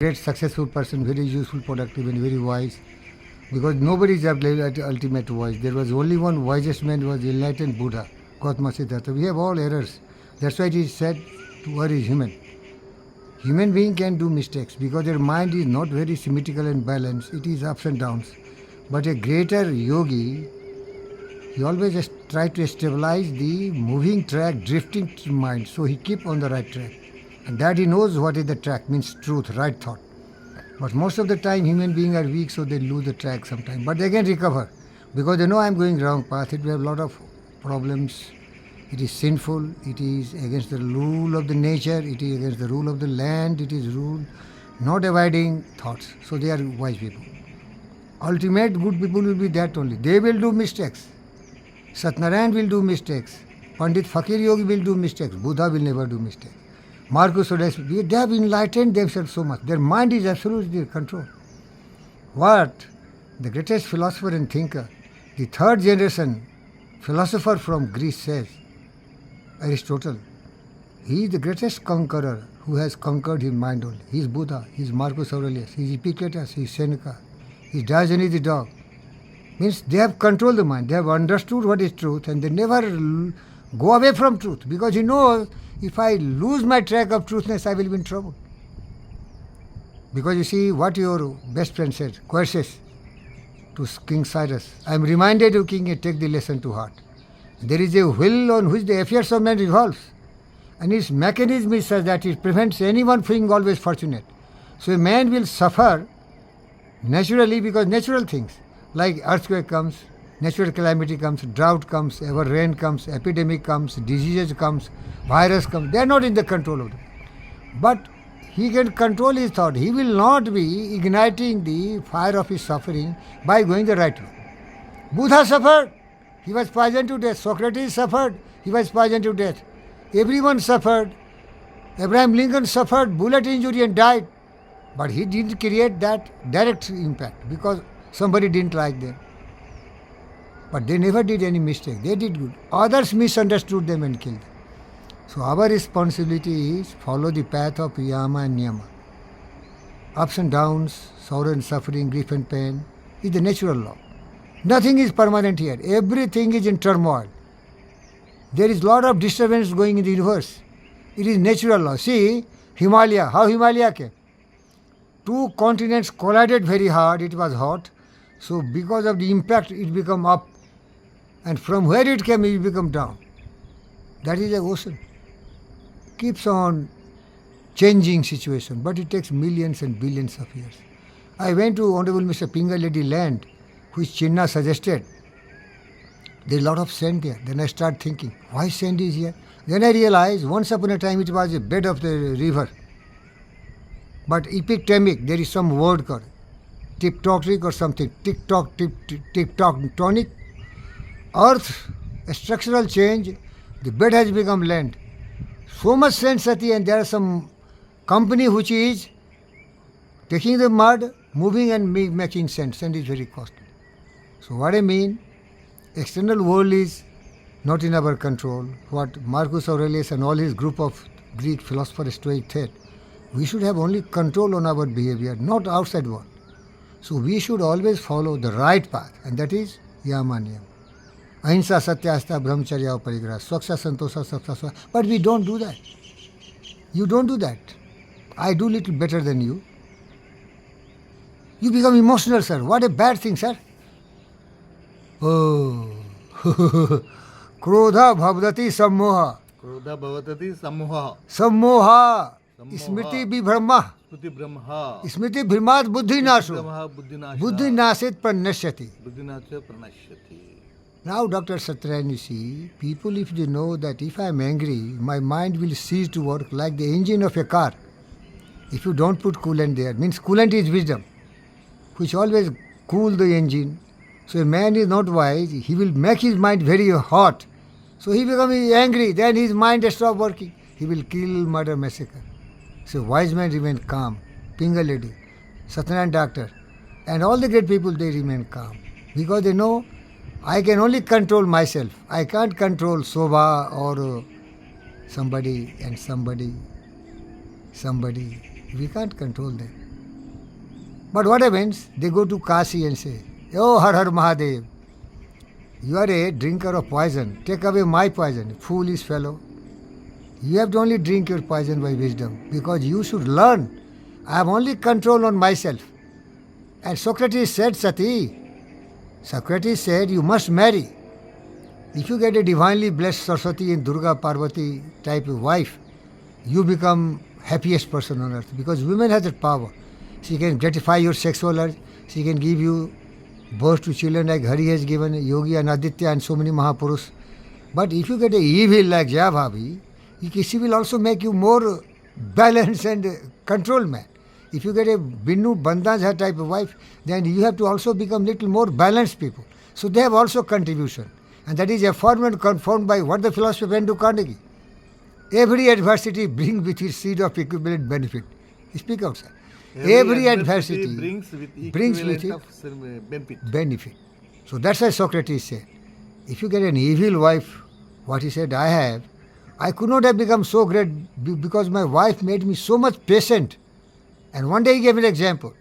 great successful person, very useful, productive, and very wise. Because nobody is at ultimate wise. There was only one wisest man, was enlightened Buddha, Gautama Siddhartha. We have all errors. That's why it is said to worry is human. Human being can do mistakes because their mind is not very symmetrical and balanced. It is ups and downs. But a greater yogi, he always try to stabilize the moving track, drifting mind, so he keep on the right track. And that he knows what is the track, means truth, right thought. But most of the time human beings are weak, so they lose the track sometimes. But they can recover because they know I am going wrong path. It will have a lot of problems. It is sinful. It is against the rule of the nature. It is against the rule of the land. It is rule not avoiding thoughts. So they are wise people. Ultimate good people will be that only. They will do mistakes. Satnarayan will do mistakes. Pandit Fakir Yogi will do mistakes. Buddha will never do mistakes. Marcus Aurelius, they have enlightened themselves so much. Their mind is absolutely control. What? The greatest philosopher and thinker, the third generation philosopher from Greece says, Aristotle, he is the greatest conqueror who has conquered his mind only. He is Buddha, he is Marcus Aurelius, he is Epictetus, he is Seneca, he is Diogenes the dog. Means they have controlled the mind, they have understood what is truth and they never go away from truth because he knows if I lose my track of truthness, I will be in trouble. Because you see what your best friend said, Xerxes, to King Cyrus, I am reminded, O king, take the lesson to heart. There is a wheel on which the affairs of man revolves, and its mechanism is such that it prevents anyone from being always fortunate. So a man will suffer naturally because natural things, like earthquake comes, natural calamity comes, drought comes, ever rain comes, epidemic comes, diseases comes, virus comes. They are not in the control of them. But he can control his thought. He will not be igniting the fire of his suffering by going the right way. Buddha suffered. He was poisoned to death. Socrates suffered. He was poisoned to death. Everyone suffered. Abraham Lincoln suffered bullet injury and died. But he didn't create that direct impact because somebody didn't like them. But they never did any mistake. They did good. Others misunderstood them and killed them. So our responsibility is follow the path of yama and niyama. Ups and downs, sorrow and suffering, grief and pain is the natural law. Nothing is permanent here. Everything is in turmoil. There is a lot of disturbance going in the universe. It is natural law. See, Himalaya, how Himalaya came? Two continents collided very hard. It was hot. So because of the impact, it became up. And from where it came, it become down. That is the ocean. Keeps on changing situation, but it takes millions and billions of years. I went to Honorable Mr. Pingaledi land, which Chinna suggested. There is a lot of sand there. Then I start thinking, why sand is here? Then I realized once upon a time it was a bed of the river. But epistemic, there is some word called tectonic or something. Tectonic. Earth, a structural change, the bed has become land. So much sand, Sati, and there are some company which is taking the mud, moving and making sand. Sand is very costly. So what I mean, external world is not in our control. What Marcus Aurelius and all his group of Greek philosophers, Stoic said, we should have only control on our behavior, not outside world. So we should always follow the right path, and that is yama niyama. Ahimsa, Satyasta, Brahmacharya, Parigraha, Swaksha, Santosha, Sapsa. But we don't do that. You don't do that. I do little better than you. You become emotional, sir. What a bad thing, sir. Oh. Krodha bhavdati sammoha. Krodha bhavatati sammoha. Sammoha. Sammoha. Smriti bhibrahma. Smriti brahma. Smriti bhrimat buddhi nasu. Brahma buddhinasha. Buddhi nasit pranashyati. Buddhinasya pranashyati. Now, Dr. Satyaran, you see, people, if they know that if I am angry, my mind will cease to work like the engine of a car. If you don't put coolant there, means coolant is wisdom, which always cool the engine. So a man is not wise, he will make his mind very hot. So he becomes angry, then his mind stops working. He will kill, murder, massacre. So wise man remain calm. Pingaledi, Satyanan doctor, and all the great people, they remain calm. Because they know, I can only control myself. I can't control Sobha or somebody and somebody. We can't control them. But what happens? They go to Kashi and say, "Oh, Har Har Mahadev, you are a drinker of poison. Take away my poison, foolish fellow. You have to only drink your poison by wisdom, because you should learn. I have only control on myself." And Socrates said, Sati, Socrates said, you must marry. If you get a divinely blessed Saraswati and Durga Parvati type of wife, you become happiest person on earth, because women have that power. She can gratify your sexual urge. She can give you birth to children like Hari has given Yogi and Aditya and so many Mahapurush. But if you get a evil like Jaya Bhavi, she will also make you more balanced and control man. If you get a Binnu Bandhaja type of wife, then you have to also become little more balanced people. So they have also contribution. And that is affirmed and confirmed by what the philosophy of Andrew Carnegie. Every adversity brings with it seed of equivalent benefit. Speak out, sir. Every adversity brings with brings with equivalent it of benefit. benefit. So that's why Socrates said, if you get an evil wife, what he said, I could not have become so great because my wife made me so much patient. And one day he gave an example.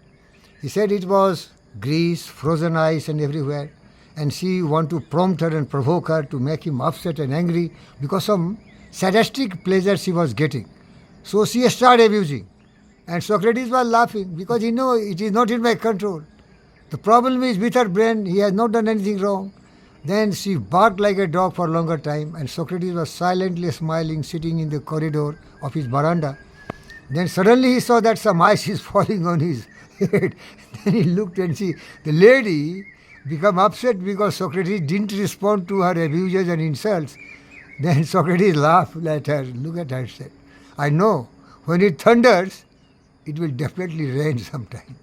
He said it was Greece, frozen ice and everywhere. And she wanted to prompt her and provoke her to make him upset and angry because some sadistic pleasure she was getting. So she started abusing. And Socrates was laughing because he knew it is not in my control. The problem is with her brain, he has not done anything wrong. Then she barked like a dog for a longer time, and Socrates was silently smiling, sitting in the corridor of his veranda. Then suddenly he saw that some ice is falling on his head. Then he looked and see the lady become upset because Socrates didn't respond to her abuses and insults. Then Socrates laughed at her, looked at her and said, I know, when it thunders, it will definitely rain sometime.